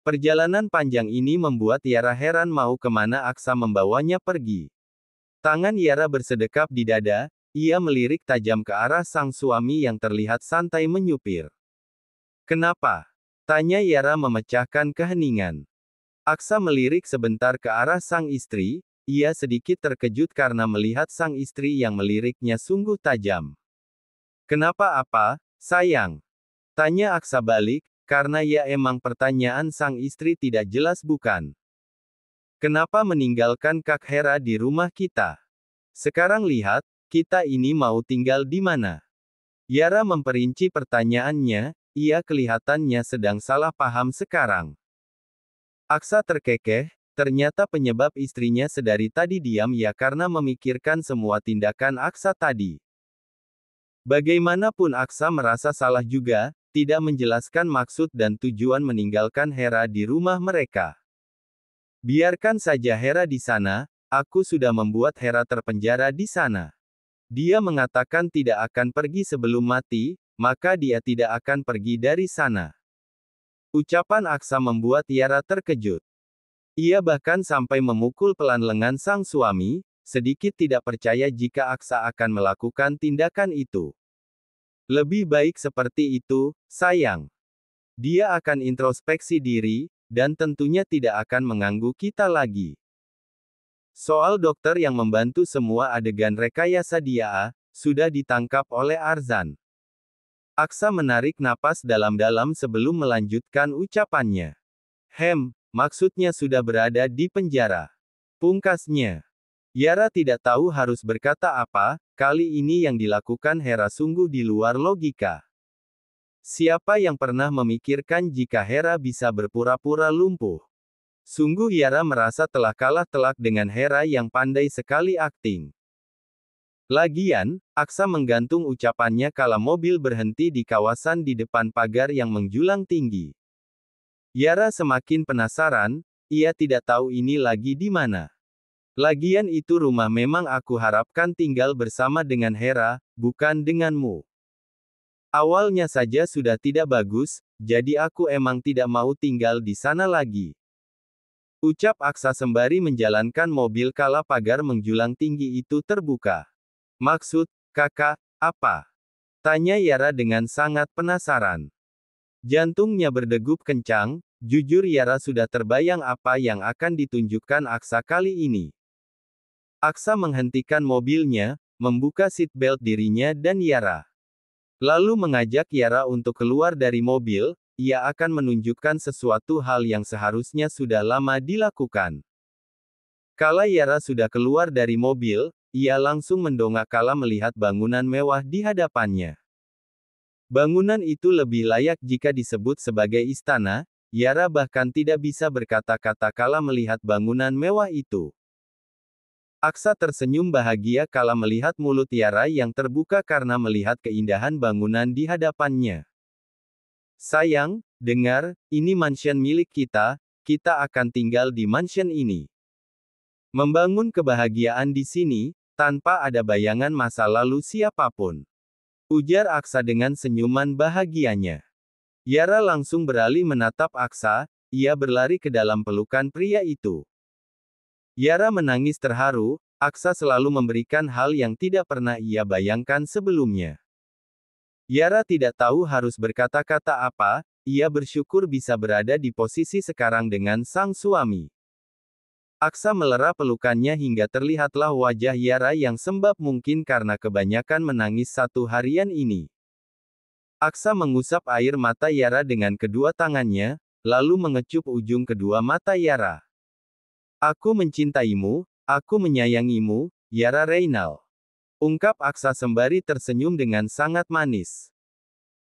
Perjalanan panjang ini membuat Yara heran mau kemana Aksa membawanya pergi. Tangan Yara bersedekap di dada, ia melirik tajam ke arah sang suami yang terlihat santai menyupir. Kenapa? Tanya Yara memecahkan keheningan. Aksa melirik sebentar ke arah sang istri, ia sedikit terkejut karena melihat sang istri yang meliriknya sungguh tajam. Kenapa apa, sayang? Tanya Aksa balik, karena ya emang pertanyaan sang istri tidak jelas bukan? Kenapa meninggalkan Kak Hera di rumah kita? Sekarang lihat, kita ini mau tinggal di mana? Yara memperinci pertanyaannya, ia kelihatannya sedang salah paham sekarang. Aksa terkekeh, ternyata penyebab istrinya sedari tadi diam ya karena memikirkan semua tindakan Aksa tadi. Bagaimanapun Aksa merasa salah juga, tidak menjelaskan maksud dan tujuan meninggalkan Hera di rumah mereka. Biarkan saja Hera di sana, aku sudah membuat Hera terpenjara di sana. Dia mengatakan tidak akan pergi sebelum mati, maka dia tidak akan pergi dari sana. Ucapan Aksa membuat Yara terkejut. Ia bahkan sampai memukul pelan lengan sang suami, sedikit tidak percaya jika Aksa akan melakukan tindakan itu. Lebih baik seperti itu, sayang. Dia akan introspeksi diri, dan tentunya tidak akan mengganggu kita lagi. Soal dokter yang membantu semua adegan rekayasa dia, sudah ditangkap oleh Arzan. Aksa menarik napas dalam-dalam sebelum melanjutkan ucapannya. Maksudnya sudah berada di penjara. Pungkasnya. Yara tidak tahu harus berkata apa, kali ini yang dilakukan Hera sungguh di luar logika. Siapa yang pernah memikirkan jika Hera bisa berpura-pura lumpuh? Sungguh Yara merasa telah kalah telak dengan Hera yang pandai sekali akting. Lagian, Aksa menggantung ucapannya kala mobil berhenti di kawasan di depan pagar yang menjulang tinggi. Yara semakin penasaran, ia tidak tahu ini lagi di mana. Lagian itu rumah memang aku harapkan tinggal bersama dengan Hera, bukan denganmu. Awalnya saja sudah tidak bagus, jadi aku emang tidak mau tinggal di sana lagi. Ucap Aksa sembari menjalankan mobil kala pagar menjulang tinggi itu terbuka. Maksud, kakak, apa? Tanya Yara dengan sangat penasaran. Jantungnya berdegup kencang, jujur Yara sudah terbayang apa yang akan ditunjukkan Aksa kali ini. Aksa menghentikan mobilnya, membuka seatbelt dirinya dan Yara. Lalu mengajak Yara untuk keluar dari mobil, ia akan menunjukkan sesuatu hal yang seharusnya sudah lama dilakukan. Kala Yara sudah keluar dari mobil, ia langsung mendongak kala melihat bangunan mewah di hadapannya. Bangunan itu lebih layak jika disebut sebagai istana, Yara bahkan tidak bisa berkata-kata kala melihat bangunan mewah itu. Aksa tersenyum bahagia kala melihat mulut Yara yang terbuka karena melihat keindahan bangunan di hadapannya. Sayang, dengar, ini mansion milik kita akan tinggal di mansion ini. Membangun kebahagiaan di sini, tanpa ada bayangan masa lalu siapapun. Ujar Aksa dengan senyuman bahagianya. Yara langsung beralih menatap Aksa, ia berlari ke dalam pelukan pria itu. Yara menangis terharu, Aksa selalu memberikan hal yang tidak pernah ia bayangkan sebelumnya. Yara tidak tahu harus berkata-kata apa, ia bersyukur bisa berada di posisi sekarang dengan sang suami. Aksa melera pelukannya hingga terlihatlah wajah Yara yang sembab mungkin karena kebanyakan menangis satu harian ini. Aksa mengusap air mata Yara dengan kedua tangannya, lalu mengecup ujung kedua mata Yara. Aku mencintaimu, aku menyayangimu, Yara Reynal. Ungkap Aksa sembari tersenyum dengan sangat manis.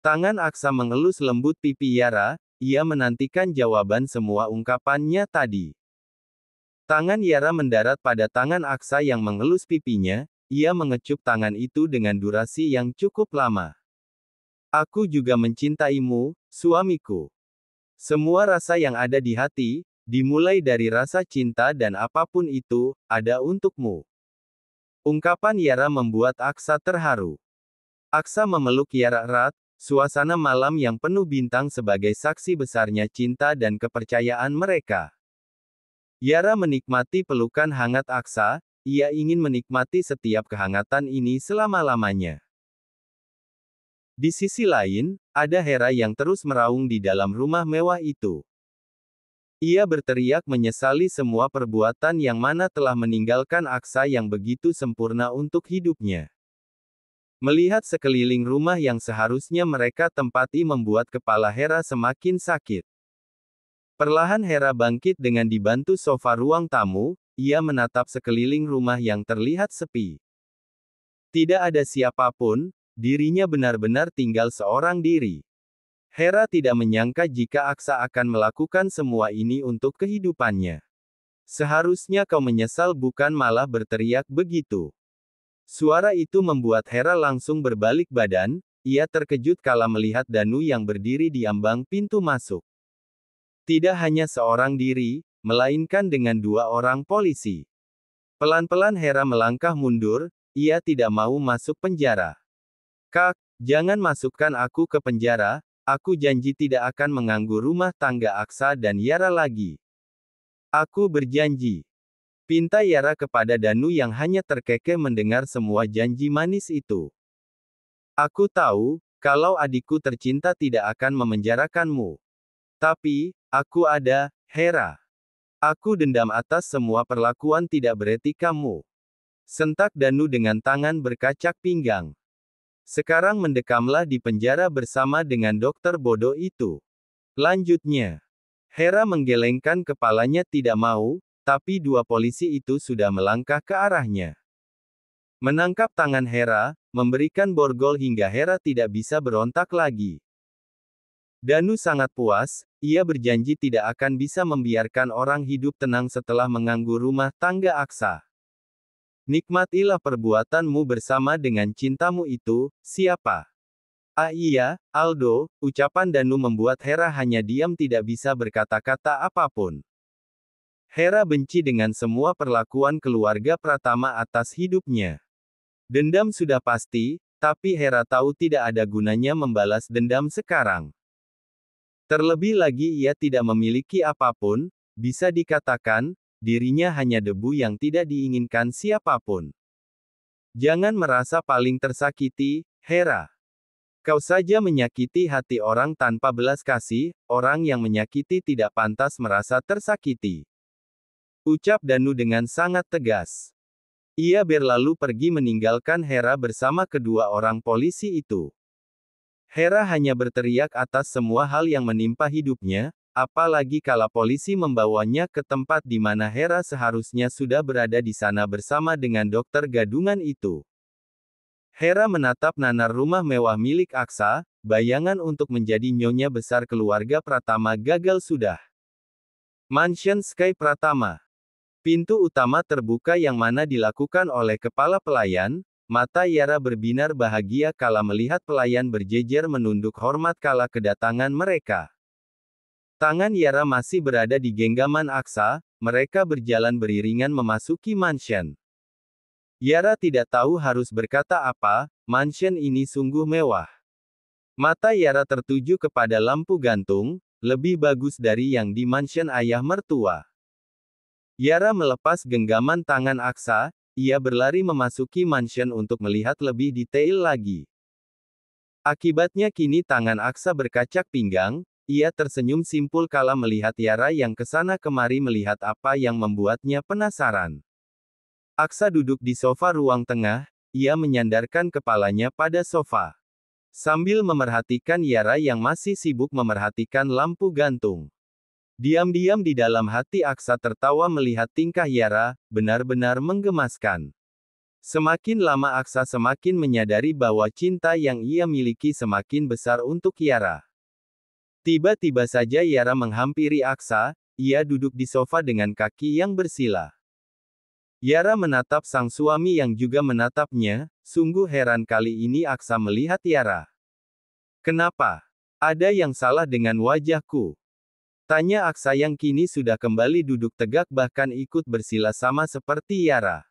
Tangan Aksa mengelus lembut pipi Yara, ia menantikan jawaban semua ungkapannya tadi. Tangan Yara mendarat pada tangan Aksa yang mengelus pipinya, ia mengecup tangan itu dengan durasi yang cukup lama. Aku juga mencintaimu, suamiku. Semua rasa yang ada di hati, dimulai dari rasa cinta dan apapun itu, ada untukmu. Ungkapan Yara membuat Aksa terharu. Aksa memeluk Yara erat, suasana malam yang penuh bintang sebagai saksi besarnya cinta dan kepercayaan mereka. Yara menikmati pelukan hangat Aksa, ia ingin menikmati setiap kehangatan ini selama-lamanya. Di sisi lain, ada Hera yang terus meraung di dalam rumah mewah itu. Ia berteriak menyesali semua perbuatan yang mana telah meninggalkan Aksa yang begitu sempurna untuk hidupnya. Melihat sekeliling rumah yang seharusnya mereka tempati membuat kepala Hera semakin sakit. Perlahan Hera bangkit dengan dibantu sofa ruang tamu, ia menatap sekeliling rumah yang terlihat sepi. Tidak ada siapapun, dirinya benar-benar tinggal seorang diri. Hera tidak menyangka jika Aksa akan melakukan semua ini untuk kehidupannya. Seharusnya kau menyesal bukan malah berteriak begitu. Suara itu membuat Hera langsung berbalik badan, ia terkejut kala melihat Danu yang berdiri di ambang pintu masuk. Tidak hanya seorang diri, melainkan dengan dua orang polisi. Pelan-pelan Hera melangkah mundur, ia tidak mau masuk penjara. Kak, jangan masukkan aku ke penjara. Aku janji tidak akan mengganggu rumah tangga Aksa dan Yara lagi. Aku berjanji. Pinta Yara kepada Danu yang hanya terkekeh mendengar semua janji manis itu. Aku tahu, kalau adikku tercinta tidak akan memenjarakanmu. Tapi, aku ada, Hera. Aku dendam atas semua perlakuan tidak beretikamu. Sentak Danu dengan tangan berkacak pinggang. Sekarang mendekamlah di penjara bersama dengan dokter bodoh itu. Lanjutnya, Hera menggelengkan kepalanya tidak mau, tapi dua polisi itu sudah melangkah ke arahnya. Menangkap tangan Hera, memberikan borgol hingga Hera tidak bisa berontak lagi. Danu sangat puas, ia berjanji tidak akan bisa membiarkan orang hidup tenang setelah mengganggu rumah tangga Aksa. Nikmatilah perbuatanmu bersama dengan cintamu itu, siapa? Ah iya, Aldo, ucapan Danu membuat Hera hanya diam tidak bisa berkata-kata apapun. Hera benci dengan semua perlakuan keluarga Pratama atas hidupnya. Dendam sudah pasti, tapi Hera tahu tidak ada gunanya membalas dendam sekarang. Terlebih lagi ia tidak memiliki apapun, bisa dikatakan, dirinya hanya debu yang tidak diinginkan siapapun. Jangan merasa paling tersakiti, Hera. Kau saja menyakiti hati orang tanpa belas kasih, orang yang menyakiti tidak pantas merasa tersakiti. Ucap Danu dengan sangat tegas. Ia berlalu pergi meninggalkan Hera bersama kedua orang polisi itu. Hera hanya berteriak atas semua hal yang menimpa hidupnya, apalagi kala polisi membawanya ke tempat di mana Hera seharusnya sudah berada di sana bersama dengan dokter gadungan itu. Hera menatap nanar rumah mewah milik Aksa, bayangan untuk menjadi nyonya besar keluarga Pratama gagal sudah. Mansion Sky Pratama. Pintu utama terbuka yang mana dilakukan oleh kepala pelayan, mata Yara berbinar bahagia kala melihat pelayan berjejer menunduk hormat kala kedatangan mereka. Tangan Yara masih berada di genggaman Aksa, mereka berjalan beriringan memasuki mansion. Yara tidak tahu harus berkata apa, mansion ini sungguh mewah. Mata Yara tertuju kepada lampu gantung, lebih bagus dari yang di mansion ayah mertua. Yara melepas genggaman tangan Aksa, ia berlari memasuki mansion untuk melihat lebih detail lagi. Akibatnya kini tangan Aksa berkacak pinggang. Ia tersenyum simpul kala melihat Yara yang kesana kemari melihat apa yang membuatnya penasaran. Aksa duduk di sofa ruang tengah, ia menyandarkan kepalanya pada sofa. Sambil memerhatikan Yara yang masih sibuk memerhatikan lampu gantung. Diam-diam di dalam hati Aksa tertawa melihat tingkah Yara, benar-benar menggemaskan. Semakin lama Aksa semakin menyadari bahwa cinta yang ia miliki semakin besar untuk Yara. Tiba-tiba saja Yara menghampiri Aksa, ia duduk di sofa dengan kaki yang bersila. Yara menatap sang suami yang juga menatapnya, sungguh heran kali ini Aksa melihat Yara. Kenapa? Ada yang salah dengan wajahku? Tanya Aksa yang kini sudah kembali duduk tegak bahkan ikut bersila sama seperti Yara.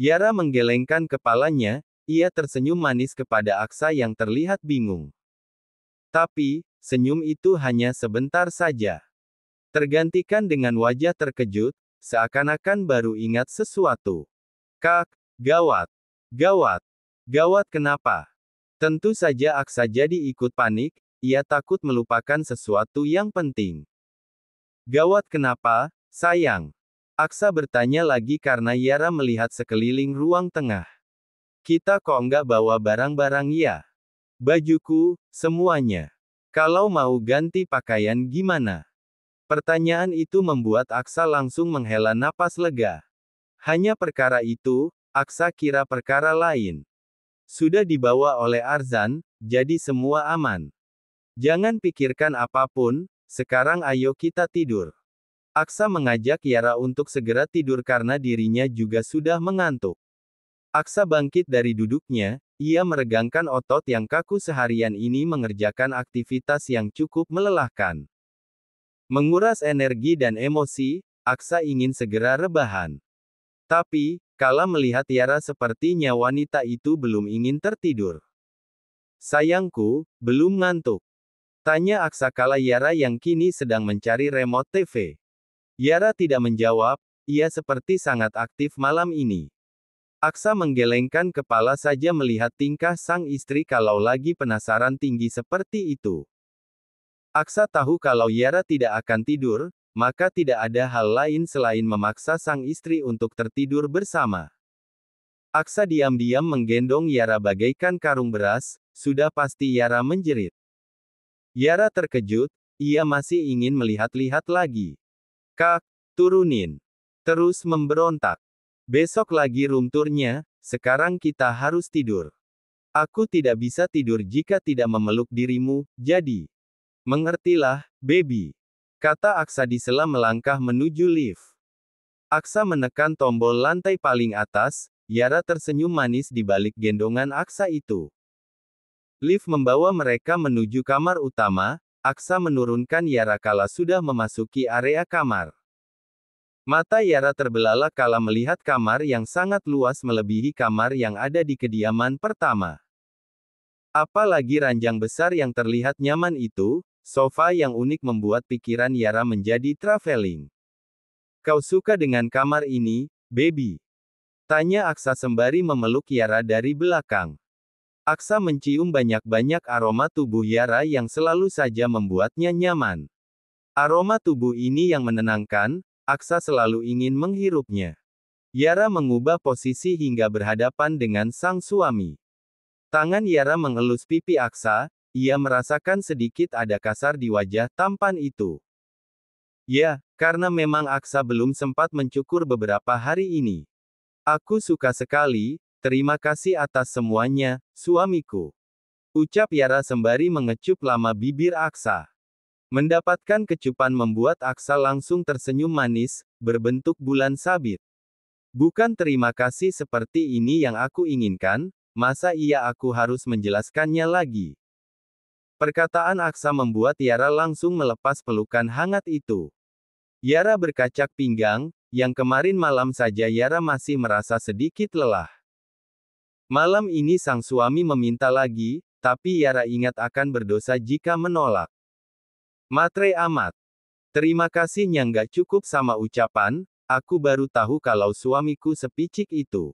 Yara menggelengkan kepalanya, ia tersenyum manis kepada Aksa yang terlihat bingung. Tapi, senyum itu hanya sebentar saja. Tergantikan dengan wajah terkejut, seakan-akan baru ingat sesuatu. Kak, gawat. Gawat. Gawat kenapa? Tentu saja Aksa jadi ikut panik, ia takut melupakan sesuatu yang penting. Gawat kenapa, sayang? Aksa bertanya lagi karena Yara melihat sekeliling ruang tengah. Kita kok nggak bawa barang-barang ya? Bajuku, semuanya. Kalau mau ganti pakaian gimana? Pertanyaan itu membuat Aksa langsung menghela napas lega. Hanya perkara itu, Aksa kira perkara lain. Sudah dibawa oleh Arzan, jadi semua aman. Jangan pikirkan apapun, sekarang ayo kita tidur. Aksa mengajak Yara untuk segera tidur karena dirinya juga sudah mengantuk. Aksa bangkit dari duduknya, ia meregangkan otot yang kaku seharian ini mengerjakan aktivitas yang cukup melelahkan. Menguras energi dan emosi, Aksa ingin segera rebahan. Tapi, kala melihat Yara sepertinya wanita itu belum ingin tertidur. Sayangku, belum ngantuk. Tanya Aksa kala Yara yang kini sedang mencari remote TV. Yara tidak menjawab, ia seperti sangat aktif malam ini. Aksa menggelengkan kepala saja melihat tingkah sang istri kalau lagi penasaran tinggi seperti itu. Aksa tahu kalau Yara tidak akan tidur, maka tidak ada hal lain selain memaksa sang istri untuk tertidur bersama. Aksa diam-diam menggendong Yara bagaikan karung beras, sudah pasti Yara menjerit. Yara terkejut, ia masih ingin melihat-lihat lagi. Kak, turunin. Terus memberontak. Besok lagi room tour-nya, sekarang kita harus tidur. Aku tidak bisa tidur jika tidak memeluk dirimu, jadi. Mengertilah, baby. Kata Aksa di sela melangkah menuju lift. Aksa menekan tombol lantai paling atas, Yara tersenyum manis di balik gendongan Aksa itu. Lift membawa mereka menuju kamar utama, Aksa menurunkan Yara kala sudah memasuki area kamar. Mata Yara terbelalak kala melihat kamar yang sangat luas melebihi kamar yang ada di kediaman pertama. Apalagi ranjang besar yang terlihat nyaman itu, sofa yang unik membuat pikiran Yara menjadi traveling. Kau suka dengan kamar ini, baby? Tanya Aksa sembari memeluk Yara dari belakang. Aksa mencium banyak-banyak aroma tubuh Yara yang selalu saja membuatnya nyaman. Aroma tubuh ini yang menenangkan, Aksa selalu ingin menghirupnya. Yara mengubah posisi hingga berhadapan dengan sang suami. Tangan Yara mengelus pipi Aksa, ia merasakan sedikit ada kasar di wajah tampan itu. Ya, karena memang Aksa belum sempat mencukur beberapa hari ini. Aku suka sekali, terima kasih atas semuanya, suamiku. Ucap Yara sembari mengecup lama bibir Aksa. Mendapatkan kecupan membuat Aksa langsung tersenyum manis, berbentuk bulan sabit. Bukan terima kasih seperti ini yang aku inginkan, masa iya aku harus menjelaskannya lagi. Perkataan Aksa membuat Yara langsung melepas pelukan hangat itu. Yara berkacak pinggang, yang kemarin malam saja Yara masih merasa sedikit lelah. Malam ini sang suami meminta lagi, tapi Yara ingat akan berdosa jika menolak. Matre amat. Terima kasihnya nggak cukup sama ucapan, aku baru tahu kalau suamiku sepicik itu.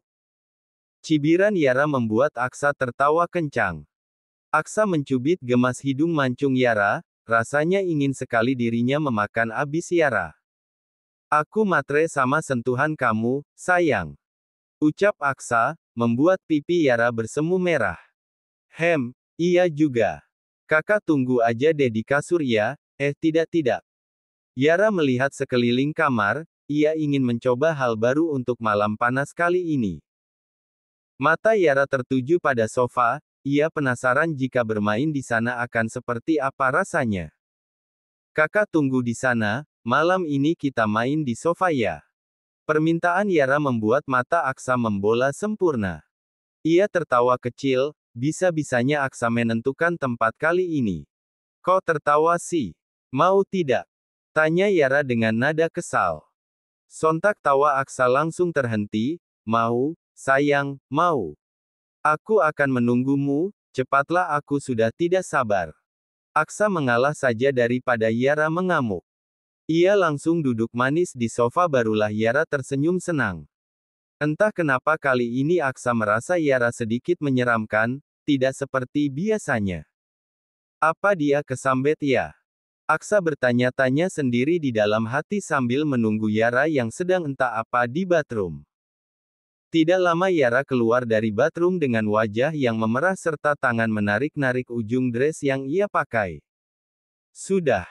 Cibiran Yara membuat Aksa tertawa kencang. Aksa mencubit gemas hidung mancung Yara, rasanya ingin sekali dirinya memakan abis Yara. Aku matre sama sentuhan kamu, sayang. Ucap Aksa, membuat pipi Yara bersemu merah. Iya juga. Kakak tunggu aja deh di kasur ya, tidak. Yara melihat sekeliling kamar, ia ingin mencoba hal baru untuk malam panas kali ini. Mata Yara tertuju pada sofa, ia penasaran jika bermain di sana akan seperti apa rasanya. Kakak tunggu di sana, malam ini kita main di sofa ya. Permintaan Yara membuat mata Aksa membola sempurna. Ia tertawa kecil, bisa-bisanya Aksa menentukan tempat kali ini. Kok tertawa sih? Mau tidak? Tanya Yara dengan nada kesal. Sontak tawa Aksa langsung terhenti, mau, sayang, mau. Aku akan menunggumu, cepatlah aku sudah tidak sabar. Aksa mengalah saja daripada Yara mengamuk. Ia langsung duduk manis di sofa barulah Yara tersenyum senang. Entah kenapa kali ini Aksa merasa Yara sedikit menyeramkan, tidak seperti biasanya. Apa dia kesambet ya? Aksa bertanya-tanya sendiri di dalam hati sambil menunggu Yara yang sedang entah apa di bathroom. Tidak lama Yara keluar dari bathroom dengan wajah yang memerah serta tangan menarik-narik ujung dress yang ia pakai. Sudah.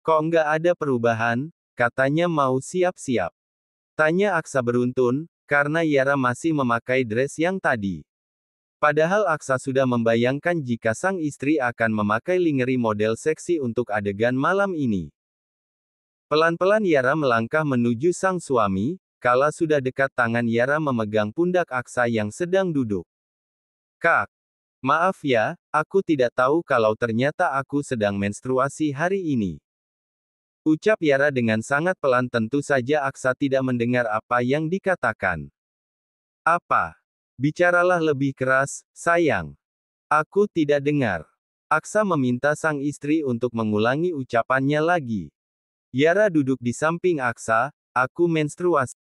Kok nggak ada perubahan? Katanya mau siap-siap. Tanya Aksa beruntun, karena Yara masih memakai dress yang tadi. Padahal Aksa sudah membayangkan jika sang istri akan memakai lingerie model seksi untuk adegan malam ini. Pelan-pelan Yara melangkah menuju sang suami. Kala sudah dekat tangan Yara memegang pundak Aksa yang sedang duduk. Kak, maaf ya, aku tidak tahu kalau ternyata aku sedang menstruasi hari ini. Ucap Yara dengan sangat pelan, tentu saja Aksa tidak mendengar apa yang dikatakan. Apa? Bicaralah lebih keras, sayang. Aku tidak dengar. Aksa meminta sang istri untuk mengulangi ucapannya lagi. Yara duduk di samping Aksa, aku menstruasi.